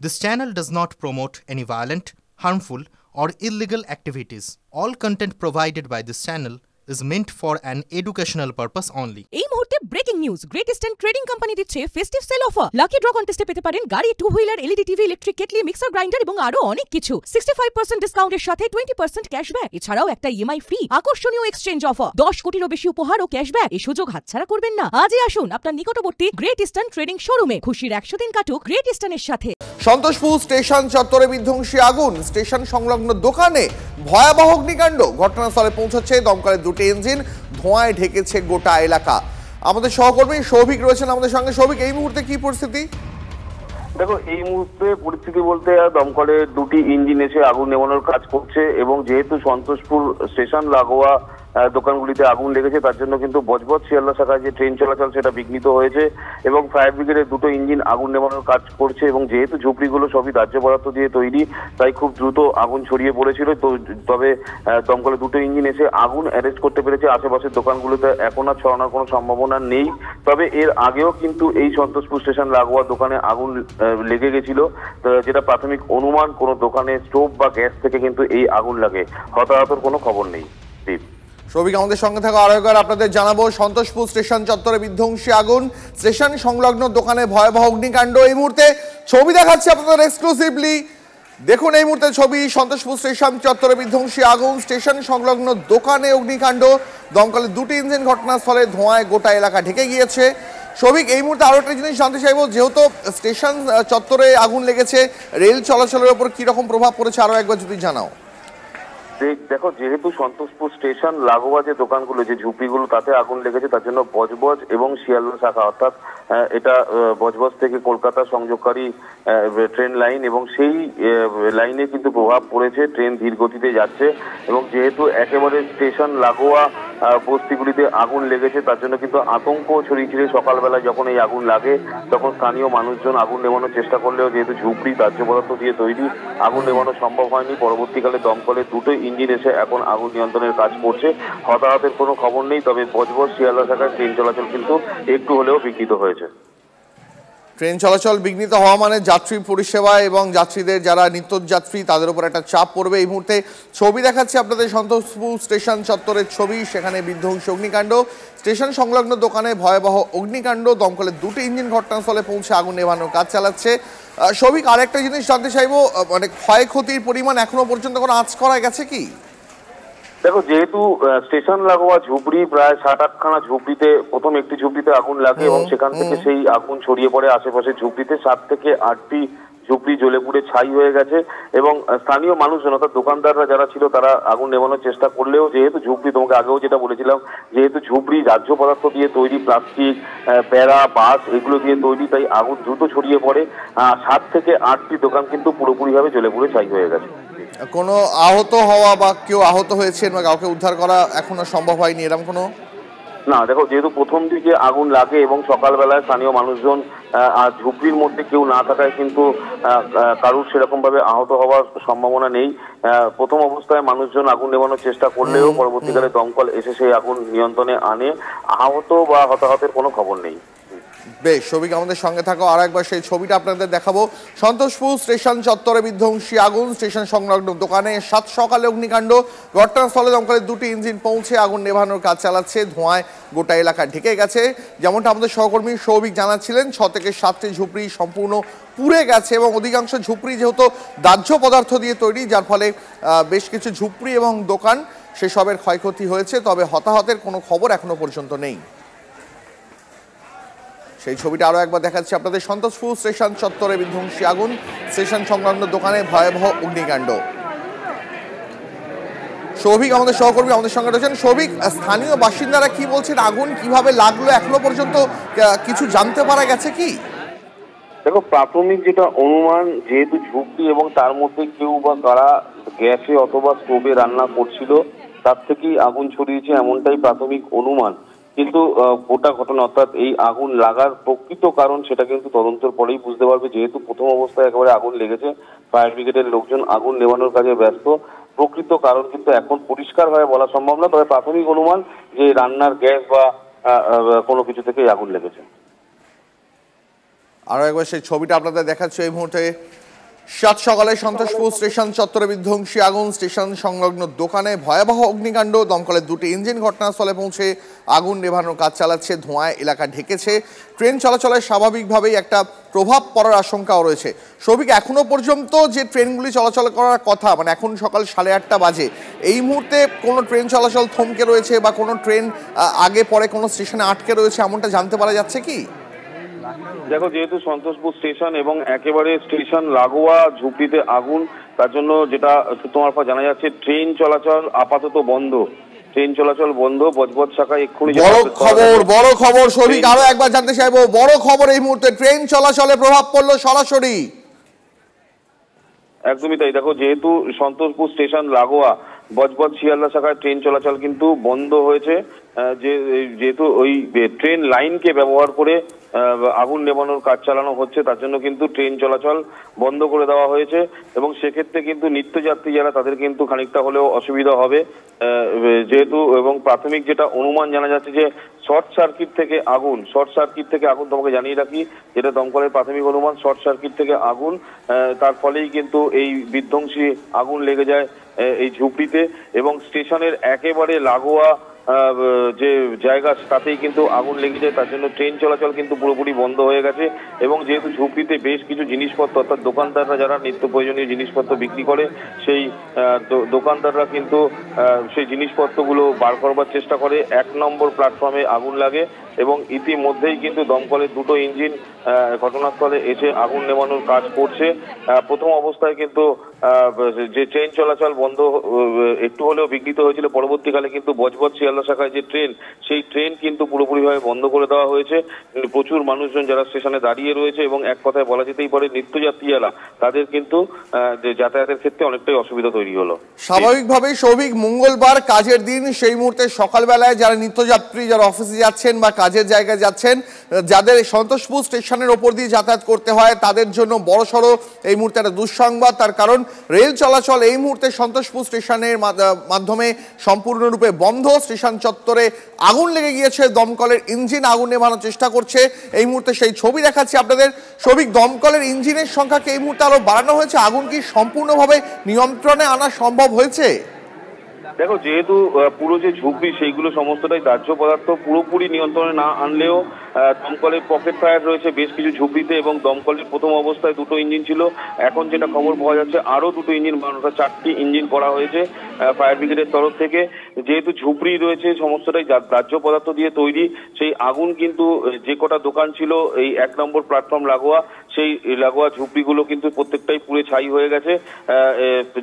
This channel does not promote any violent, harmful, or illegal activities. All content provided by this channel is meant for an educational purpose only. এই মুহূর্তে breaking news, Great Eastern Trading Company দিচ্ছে festive sale offer. Lucky draw কন্টেস্টে পেতে পারেন গাড়ি, two wheeler, LED TV, electric kettle, mixer grinder এবং আরো অনেক কিছু। 65% ডিসকাউন্টের সাথে 20% ক্যাশব্যাক, এছাড়াও একটা ইএমআই ফ্রি, আকর্ষণীয় এক্সচেঞ্জ অফার, 10 কোটিরও বেশি উপহার ও ক্যাশব্যাক। এই সুযোগ হাতছাড়া করবেন না। আজই আসুন আপনার নিকটবর্তী গ্রেট ইস্টার্ন ট্রেডিং শোরুমে। খুশির 100 দিন কাটুক গ্রেট ইস্টার্নের সাথে। সন্তোষপুর স্টেশন চত্বরে বিধ্বংসী আগুন, স্টেশন সংলগ্ন দোকানে ভয়াবহ অগ্নিকাণ্ড। ঘটনাস্থলে পৌঁছাচ্ছে দমকলের দুটি ইঞ্জিন, ধোঁয়ায় ঢেকেছে গোটা এলাকা। আমাদের সহকর্মী সৌভিক রয়েছেন আমাদের সঙ্গে। সৌভিক, এই মুহূর্তে কি পরিস্থিতি? দেখো, এই মুহূর্তে পরিস্থিতি বলতে দমকলের দুটি ইঞ্জিন এসে আগুন নেভানোর কাজ করছে এবং যেহেতু সন্তোষপুর স্টেশন লাগোয়া দোকানগুলিতে আগুন লেগেছে, তার জন্য কিন্তু বজবজ শিয়ালদা শাখায় যে ট্রেন চলাচল সেটা বিঘ্নিত হয়েছে এবং ফায়ার ব্রিগেডের দুটো ইঞ্জিন আগুন নেভানোর কাজ করছে এবং যেহেতু ঝুপড়িগুলো সবই দাহ্য পদার্থ দিয়ে তৈরি, তাই খুব দ্রুত আগুন ছড়িয়ে পড়েছিল। তবে দমকলের দুটো ইঞ্জিন এসে আগুন অ্যারেস্ট করতে পেরেছে। আশেপাশের দোকানগুলোতে এখন আর ছড়ানোর কোনো সম্ভাবনা নেই। তবে এর আগেও কিন্তু এই সন্তোষপুর স্টেশন লাগোয়া দোকানে আগুন লেগে গেছিল, যেটা প্রাথমিক অনুমান কোনো দোকানে স্টোভ বা গ্যাস থেকে কিন্তু এই আগুন লাগে। হতাহতের কোনো খবর নেই। সৌভিক, আমাদের সঙ্গে থাকা আরো একবার আপনাদের জানাবো, সন্তোষপুর স্টেশন চত্বরে বিধ্বংসী আগুন, স্টেশন সংলগ্ন দোকানে ভয়াবহ অগ্নিকাণ্ড। এই মুহূর্তে ছবি দেখাচ্ছে আপনাদের এক্সক্লুসিভলি। দেখুন এই মুহূর্তে ছবি, সন্তোষপুর স্টেশন চত্বরে বিধ্বংসী আগুন, স্টেশন সংলগ্ন দোকানে অগ্নিকাণ্ড। দমকলের দুটি ইঞ্জিন ঘটনাস্থলে, ধোঁয়ায় গোটা এলাকা ঢেকে গিয়েছে। সৌভিক, এই মুহূর্তে আরো একটা জিনিস জানতে চাইবো, যেহেতু স্টেশন চত্বরে আগুন লেগেছে, রেল চলাচলের উপর কি রকম প্রভাব পড়েছে আরো একবার যদি জানাও। দেখো, যেহেতু সন্তোষপুর স্টেশন লাগোয়া যে দোকানগুলো, যে ঝুপড়িগুলো, তাতে আগুন লেগেছে, তার জন্য বজবজ এবং শিয়ালদা শাখা, অর্থাৎ এটা বজবজ থেকে কলকাতা সংযোগকারী ট্রেন লাইন এবং সেই লাইনে কিন্তু প্রভাব পড়েছে। ট্রেন ধীর গতিতে যাচ্ছে এবং যেহেতু একেবারে স্টেশন লাগোয়া বস্তিগুলিতে আগুন লেগেছে, তার জন্য কিন্তু আতঙ্ক ছড়িয়েছিল। সকালবেলা যখন এই আগুন লাগে তখন স্থানীয় মানুষজন আগুন নেভানোর চেষ্টা করলেও যেহেতু ঝুপড়ি দাহ্য পদার্থ দিয়ে তৈরি, আগুন নেভানো সম্ভব হয়নি। পরবর্তীকালে দমকলের দুটো ইঞ্জিন এসে এখন আগুন নিয়ন্ত্রণের কাজ করছে। হতাহতের কোনো খবর নেই। তবে বজবজ শিয়ালদা শাখায় ট্রেন চলাচল কিন্তু একটু হলেও বিঘ্নিত হয়েছে। ট্রেন চলাচল বিঘ্নিত হওয়া মানে যাত্রী পরিষেবা এবং যাত্রীদের যারা নিত্যযাত্রী তাদের উপর একটা চাপ পড়বে। এই মুহূর্তে ছবি দেখাচ্ছে আপনাদের সন্তোষপুর স্টেশন চত্বরের ছবি, সেখানে বিধ্বংসী অগ্নিকাণ্ড, স্টেশন সংলগ্ন দোকানে ভয়াবহ অগ্নিকাণ্ড। দমকলের দুটি ইঞ্জিন ঘটনাস্থলে পৌঁছে আগুন নেভানোর কাজ চালাচ্ছে। সৌভিক, আরেকটা জিনিস জানতে চাইবো, মানে ক্ষয়ক্ষতির পরিমাণ এখনো পর্যন্ত কোনো আঁচ করা গেছে কি? দেখো, যেহেতু স্টেশন লাগোয়া ঝুপড়ি, প্রায় 7-8খানা ঝুপড়িতে প্রথম একটি ঝুপড়িতে আগুন লাগে এবং সেখান থেকে সেই আগুন ছড়িয়ে পড়ে আশেপাশের ঝুপড়িতে। 7 থেকে 8টি ঝুপড়ি জ্বলে পুড়ে ছাই হয়ে গেছে এবং স্থানীয় মানুষজন অর্থাৎ দোকানদাররা যারা ছিল তারা আগুন নেভানোর চেষ্টা করলেও যেহেতু ঝুপড়ি, তোমাকে আগেও যেটা বলেছিলাম, যেহেতু ঝুপড়ি দাহ্য পদার্থ দিয়ে তৈরি, প্লাস্টিক, প্যারা, বাঁশ এগুলো দিয়ে তৈরি, তাই আগুন দ্রুত ছড়িয়ে পড়ে। 7 থেকে 8টি দোকান কিন্তু পুরোপুরিভাবে জ্বলে পুড়ে ছাই হয়ে গেছে। কোনো আহত হওয়া বা কেউ আহত হয়েছেন বা কাউকে উদ্ধার করা এখনো সম্ভব হয়নি এরকম কোনো? না, দেখো, যেহেতু প্রথম দিকে আগুন লাগে এবং সকালবেলায় স্থানীয় মানুষজন আর ঝুপড়ির মধ্যে কেউ না থাকায় কিন্তু কারুর সেরকম ভাবে আহত হওয়ার সম্ভাবনা নেই। প্রথম অবস্থায় মানুষজন আগুন নেভানোর চেষ্টা করলেও পরবর্তীকালে দমকল এসে সেই আগুন নিয়ন্ত্রণে আনে। আহত বা হতাহতের কোনো খবর নেই। বেশ, সৌভিক, আমাদের সঙ্গে থাকো। আর একবার সেই ছবিটা আপনাদের দেখাবো। সন্তোষপুর স্টেশন চত্বরে বিধ্বংসী আগুন, স্টেশন সংলগ্ন দোকানে 7 সকালে অগ্নিকাণ্ড। ঘটনাস্থলে দমকলের দুটি ইঞ্জিন পৌঁছে আগুন নেভানোর কাজ চালাচ্ছে। ধোঁয়ায় গোটা এলাকা ঢেকে গেছে। যেমনটা আমাদের সহকর্মী সৌভিক জানাচ্ছিলেন, 6 থেকে 7টি ঝুপড়ি সম্পূর্ণ পুড়ে গেছে এবং অধিকাংশ ঝুপড়ি যেহেতু দাহ্য পদার্থ দিয়ে তৈরি, যার ফলে বেশ কিছু ঝুপড়ি এবং দোকান সেসবের ক্ষয়ক্ষতি হয়েছে। তবে হতাহতের কোনো খবর এখনো পর্যন্ত নেই। সেই ছবিটা আরো একবার দেখাচ্ছি আপনাদের, সন্তোষপুর স্টেশন চত্বরে বিধ্বংসী আগুন, স্টেশন সংলগ্ন দোকানে ভয়াবহ অগ্নিকাণ্ড। সৌভিক, আমাদের সহকর্মী আমাদের সঙ্গে রয়েছেন। সৌভিক, স্থানীয় বাসিন্দারা কি বলছেন, আগুন কিভাবে লাগলো এখনো পর্যন্ত কিছু জানতে পারা গেছে কি? দেখো, প্রাথমিক যেটা অনুমান, যেহেতু ঝুপড়ি এবং তার মধ্যে কেউ বা কারা গ্যাসে অথবা স্টোভে রান্না করছিল, তার থেকেই আগুন ছড়িয়েছে, এমনটাই প্রাথমিক অনুমান। কিন্তু গোটা ঘটনা অর্থাৎ এই আগুন লাগার প্রকৃত কারণ সেটা কিন্তু তদন্তের পরেই বুঝতে পারবে। যেহেতু প্রথম অবস্থায় একেবারে আগুন লেগেছে, ফায়ার ব্রিগেডের লোকজন আগুন নেভানোর কাজে ব্যস্ত। প্রকৃত কারণ কিন্তু এখন পরিষ্কারভাবে বলা সম্ভব না। তবে প্রাথমিক অনুমান যে রান্নার গ্যাস বা কোনো কিছু থেকেই আগুন লেগেছে। আরো একবার সেই ছবিটা আপনাদের দেখাচ্ছি এই মুহূর্তে। সাত সকালে সন্তোষপুর স্টেশন চত্বরে বিধ্বংসী আগুন, স্টেশন সংলগ্ন দোকানে ভয়াবহ অগ্নিকাণ্ড। দমকলের দুটি ইঞ্জিন ঘটনাস্থলে পৌঁছে আগুন নেভানোর কাজ চালাচ্ছে। ধোঁয়ায় এলাকা ঢেকেছে। ট্রেন চলাচলে স্বাভাবিকভাবেই একটা প্রভাব পড়ার আশঙ্কাও রয়েছে। সৌভিক, এখনো পর্যন্ত যে ট্রেনগুলি চলাচল করার কথা, মানে এখন সকাল 8:30 বাজে, এই মুহূর্তে কোনো ট্রেন চলাচল থমকে রয়েছে বা কোনো ট্রেন আগে পরে কোনো স্টেশনে আটকে রয়েছে এমনটা জানতে পারা যাচ্ছে কি? দেখো, যেহেতু সন্তোষপুর স্টেশন এবং একেবারে স্টেশন লাগোয়া ঝুপড়িতে আগুন, তার জন্য যেটা তোমার পর জানা যাচ্ছে ট্রেন চলাচল আপাতত বন্ধ। ট্রেন চলাচল বন্ধ। বজবজ শাখায় এক্ষুনি বড় খবর সৌভিক, আরো একবার জানতে চাইবো, বড় খবর এই মুহূর্তে ট্রেন চলাচলে প্রভাব পড়লো সরাসরি। একদমই তাই। দেখো, যেহেতু সন্তোষপুর স্টেশন লাগোয়া বজবজ শিয়ালদা শাখায় ট্রেন চলাচল কিন্তু বন্ধ হয়েছে। যেহেতু ওই ট্রেন লাইনকে ব্যবহার করে আগুন নেভানোর কাজ চালানো হচ্ছে, তার জন্য কিন্তু ট্রেন চলাচল বন্ধ করে দেওয়া হয়েছে এবং সেক্ষেত্রে কিন্তু নিত্যযাত্রী যারা, তাদের কিন্তু খানিকটা হলেও অসুবিধা হবে। যেহেতু এবং প্রাথমিক যেটা অনুমান জানা যাচ্ছে যে শর্ট সার্কিট থেকে আগুন তোমাকে জানিয়ে রাখি, যেটা দমকলের প্রাথমিক অনুমান, শর্ট সার্কিট থেকে আগুন, তার ফলেই কিন্তু এই বিধ্বংসী আগুন লেগে যায় এই ঝুপড়িতে এবং স্টেশনের একেবারে লাগোয়া যে জায়গা তাতেই কিন্তু আগুন লেগে যায়। তার জন্য ট্রেন চলাচল কিন্তু পুরোপুরি বন্ধ হয়ে গেছে এবং যেহেতু ঝুপড়িতে বেশ কিছু জিনিসপত্র, অর্থাৎ দোকানদাররা যারা নিত্য প্রয়োজনীয় জিনিসপত্র বিক্রি করে, সেই দোকানদাররা কিন্তু সেই জিনিসপত্রগুলো বার করবার চেষ্টা করে। 1 নম্বর প্ল্যাটফর্মে আগুন লাগে এবং ইতিমধ্যেই কিন্তু দমকলের দুটো ইঞ্জিন ঘটনাস্থলে এসে আগুন নেভানোর কাজ করছে। প্রথম অবস্থায় কিন্তু যে ট্রেন চলাচল বন্ধ একটু হলেও বিঘ্নিত হয়েছিল, পরবর্তীকালে কিন্তু বজবজ শিয়ালদা শাখায় যে ট্রেন, সেই ট্রেন কিন্তু পুরোপুরিভাবে বন্ধ করে দেওয়া হয়েছে। প্রচুর মানুষজন যারা স্টেশনে দাঁড়িয়ে রয়েছে এবং এক কথায় বলা যেতেই পারে নিত্যযাত্রী যারা, তাদের কিন্তু যাতায়াতের ক্ষেত্রে অনেকটাই অসুবিধা তৈরি হলো। স্বাভাবিকভাবেই সৌভিক, মঙ্গলবার কাজের দিন, সেই মুহূর্তে সকালবেলায় যারা নিত্যযাত্রী, যারা অফিসে যাচ্ছেন বা কাজের জায়গায় যাচ্ছেন, যাদের সন্তোষপুর স্টেশনের ওপর দিয়ে যাতায়াত করতে হয়, তাদের জন্য বড়সড় এই মুহূর্তে একটা দুঃসংবাদ। তার কারণ রেল চলাচল এই মুহূর্তে সন্তোষপুর স্টেশনের মাধ্যমে সম্পূর্ণরূপে বন্ধ। স্টেশন চত্বরে আগুন লেগে গিয়েছে। দমকলের ইঞ্জিন আগুন নেভানোর চেষ্টা করছে। এই মুহূর্তে সেই ছবি দেখাচ্ছি আপনাদের। সৌভিক, দমকলের ইঞ্জিনের সংখ্যাকে এই মুহূর্তে আরো বাড়ানো হয়েছে। আগুন কি সম্পূর্ণভাবে নিয়ন্ত্রণে আনা সম্ভব হয়েছে? দেখো, যেহেতু পুরো যে ঝুপড়ি সেইগুলো সমস্তটাই দাহ্য পদার্থ, পুরোপুরি নিয়ন্ত্রণে না আনলেও দমকলের পকেট ফায়ার রয়েছে বেশ কিছু ঝুপড়িতে এবং দমকলের প্রথম অবস্থায় দুটো ইঞ্জিন ছিল। এখন যেটা খবর পাওয়া যাচ্ছে আরো দুটো ইঞ্জিন, 4টি ইঞ্জিন করা হয়েছে ফায়ার ব্রিগেডের তরফ থেকে। যেহেতু ঝুপড়ি রয়েছে সমস্তটাই দাহ্য পদার্থ দিয়ে তৈরি, সেই আগুন কিন্তু যে কটা দোকান ছিল এই 1 নম্বর প্ল্যাটফর্ম লাগোয়া, সেই লাগোয়া ঝুপড়িগুলো কিন্তু প্রত্যেকটাই পুড়ে ছাই হয়ে গেছে।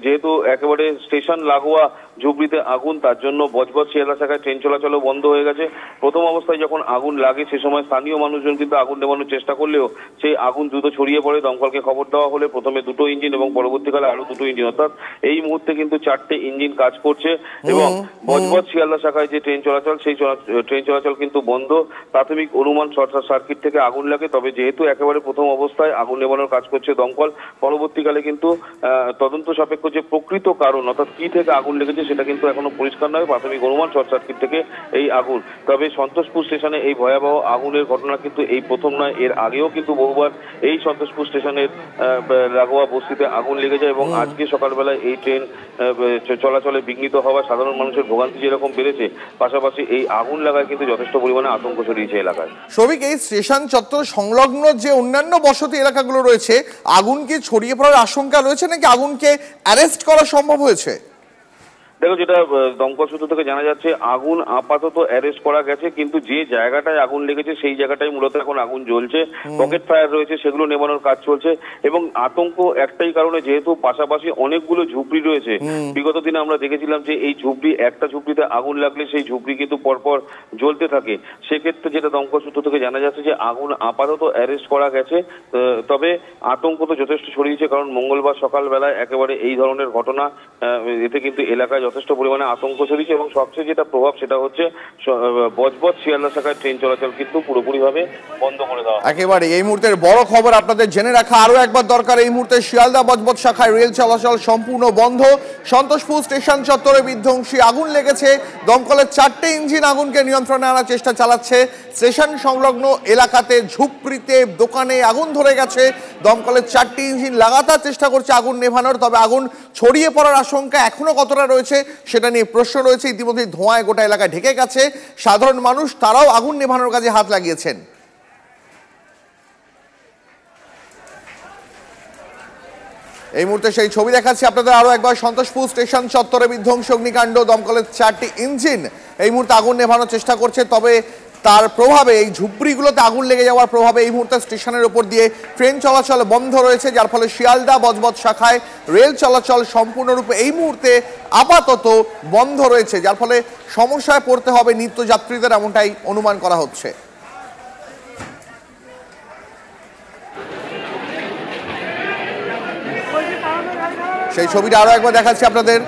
যেহেতু একেবারে স্টেশন লাগোয়া ঝুপড়িতে আগুন, তার জন্য বজবজ শিয়ালদা শাখায় ট্রেন চলাচলও বন্ধ হয়ে গেছে। প্রথম অবস্থায় যখন আগুন লাগে সে সময় স্থানীয় মানুষজন কিন্তু আগুন নেভানোর চেষ্টা করলেও সেই আগুন দ্রুত ছড়িয়ে পড়ে। দমকলকে খবর দেওয়া হলে প্রথমে দুটো ইঞ্জিন এবং পরবর্তীকালে আরো দুটো ইঞ্জিন, অর্থাৎ এই মুহূর্তে কিন্তু 4টে ইঞ্জিন কাজ করছে এবং বজবজ শিয়ালদা শাখায় যে ট্রেন চলাচল, সেই ট্রেন চলাচল কিন্তু বন্ধ। প্রাথমিক অনুমান শর্ট সার্কিট থেকে আগুন লাগে, তবে যেহেতু একেবারে প্রথম অবস্থায় আগুন নেভানোর কাজ করছে দমকল, পরবর্তীকালে কিন্তু তদন্ত সাপেক্ষ যে প্রকৃত কারণ, অর্থাৎ কি থেকে আগুন লেগেছে সেটা কিন্তু এখনো পরিষ্কার নয়। প্রাথমিক অনুমান শর্ট সার্কিট থেকে এই আগুন। তবে সন্তোষপুর স্টেশনে এই ভয়াবহ আগুনের ঘটনা কিন্তু এই প্রথম নয়, এর আগেও কিন্তু বহুবার এই সন্তোষপুর স্টেশনের লাগোয়া বস্তিতে আগুন লেগে যায় এবং আজকে সকালবেলায় এই ট্রেন চলাচলে বিঘ্নিত হওয়া সাধারণ মানুষের ভোগান্তি যেরকম বেড়েছে, পাশাপাশি এই আগুন লাগায় কিন্তু যথেষ্ট পরিমাণে আতঙ্ক ছড়িয়েছে এলাকায়। সৌভিক, এই স্টেশন চত্বর সংলগ্ন যে অন্যান্য বসতি এলাকাগুলো রয়েছে, আগুন কি ছড়িয়ে পড়ার আশঙ্কা রয়েছে নাকি আগুনকে অ্যারেস্ট করা সম্ভব হয়েছে? দেখো, যেটা দমকল সূত্র থেকে জানা যাচ্ছে, আগুন আপাতত অ্যারেস্ট করা গেছে, কিন্তু যে জায়গাটায় আগুন লেগেছে সেই জায়গাটাই মূলত এখন আগুন জ্বলছে। পকেট ফায়ার রয়েছে, সেগুলো নেভানোর কাজ চলছে এবং আতঙ্ক একটাই কারণে, যেহেতু পাশাপাশি অনেকগুলো ঝুপড়ি রয়েছে। বিগত দিনে আমরা দেখেছিলাম যে এই ঝুপড়ি, একটা ঝুপড়িতে আগুন লাগলে সেই ঝুপড়ি কিন্তু পরপর জ্বলতে থাকে। সেক্ষেত্রে যেটা দমকল সূত্র থেকে জানা যাচ্ছে যে আগুন আপাতত অ্যারেস্ট করা গেছে, তবে আতঙ্ক তো যথেষ্ট ছড়িয়েছে, কারণ মঙ্গলবার সকালবেলায় একেবারে এই ধরনের ঘটনা, এতে কিন্তু এলাকায় যথেষ্ট যথেষ্ট পরিমাণে আতঙ্ক ছড়িয়েছে এবং সবচেয়ে যেটা প্রভাব সেটা হচ্ছে বজবজ শিয়ালদা শাখায় ট্রেন চলাচল কিন্তু পুরোপুরিভাবে বন্ধ করে দেওয়া। একেবারে এই মুহূর্তের বড় খবর আপনাদের জেনে রাখা আরো একবার দরকার, এই মুহূর্তে শিয়ালদা বজবজ শাখায় রেল চলাচল সম্পূর্ণ বন্ধ। সন্তোষপুর স্টেশন চত্বরে বিধ্বংসী আগুন লেগেছে, দমকলের 4টে ইঞ্জিন আগুনকে নিয়ন্ত্রণে আনার চেষ্টা চালাচ্ছে। স্টেশন সংলগ্ন এলাকাতে ঝুপড়িতে দোকানে আগুন ধরে গেছে, দমকলের 4টি ইঞ্জিন লাগাতার চেষ্টা করছে আগুন নেভানোর, তবে আগুন ছড়িয়ে পড়ার আশঙ্কা এখনো কতটা রয়েছে সেটা নিয়ে প্রশ্ন রয়েছে। ইতিমধ্যে ধোঁয়ায় গোটা এলাকা ঢেকে গেছে, সাধারণ মানুষ তারাও আগুন নেভানোর কাজে হাত লাগিয়েছেন। এই মুহূর্তে সেই ছবি দেখাচ্ছি আপনাদের আরো একবার, সন্তোষপুর স্টেশন চত্বরে বিধ্বংসী অগ্নিকাণ্ড, দমকলের 4টি ইঞ্জিন এই মুহূর্তে আগুন নেভানোর চেষ্টা করছে, তবে তার প্রভাবে এই ঝুপড়িগুলোতে আগুন লেগে যাওয়ার প্রভাবে এই মুহূর্তে স্টেশনের উপর দিয়ে ট্রেন চলাচল বন্ধ রয়েছে, যার ফলে শিয়ালদা বজবজ শাখায় রেল চলাচল সম্পূর্ণরূপে এই মুহূর্তে আপাতত বন্ধ রয়েছে, যার ফলে সমস্যায় পড়তে হবে নিত্যযাত্রীদের, এমনটাই অনুমান করা হচ্ছে। সেই ছবিটা আরো একবার দেখাচ্ছি আপনাদের,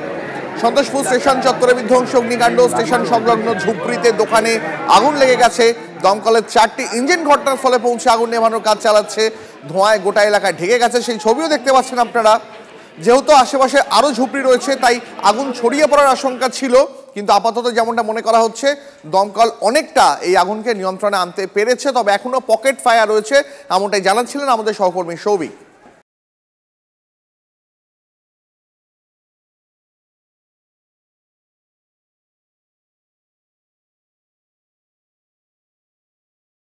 সন্তোষপুর স্টেশন চত্বরে বিধ্বংসী অগ্নিকাণ্ড, স্টেশন সংলগ্ন ঝুপড়িতে দোকানে আগুন লেগে গেছে, দমকলের 4টি ইঞ্জিন ঘটনার ফলে পৌঁছে আগুন নেভানোর কাজ চালাচ্ছে, ধোঁয়ায় গোটা এলাকায় ঢেকে গেছে। সেই ছবিও দেখতে পাচ্ছেন আপনারা, যেহেতু আশেপাশে আরো ঝুপড়ি রয়েছে তাই আগুন ছড়িয়ে পড়ার আশঙ্কা ছিল, কিন্তু আপাতত যেমনটা মনে করা হচ্ছে দমকল অনেকটা এই আগুনকে নিয়ন্ত্রণে আনতে পেরেছে, তবে এখনো পকেট ফায়ার রয়েছে, এমনটাই জানাচ্ছিলেন আমাদের সহকর্মী সৌভিক।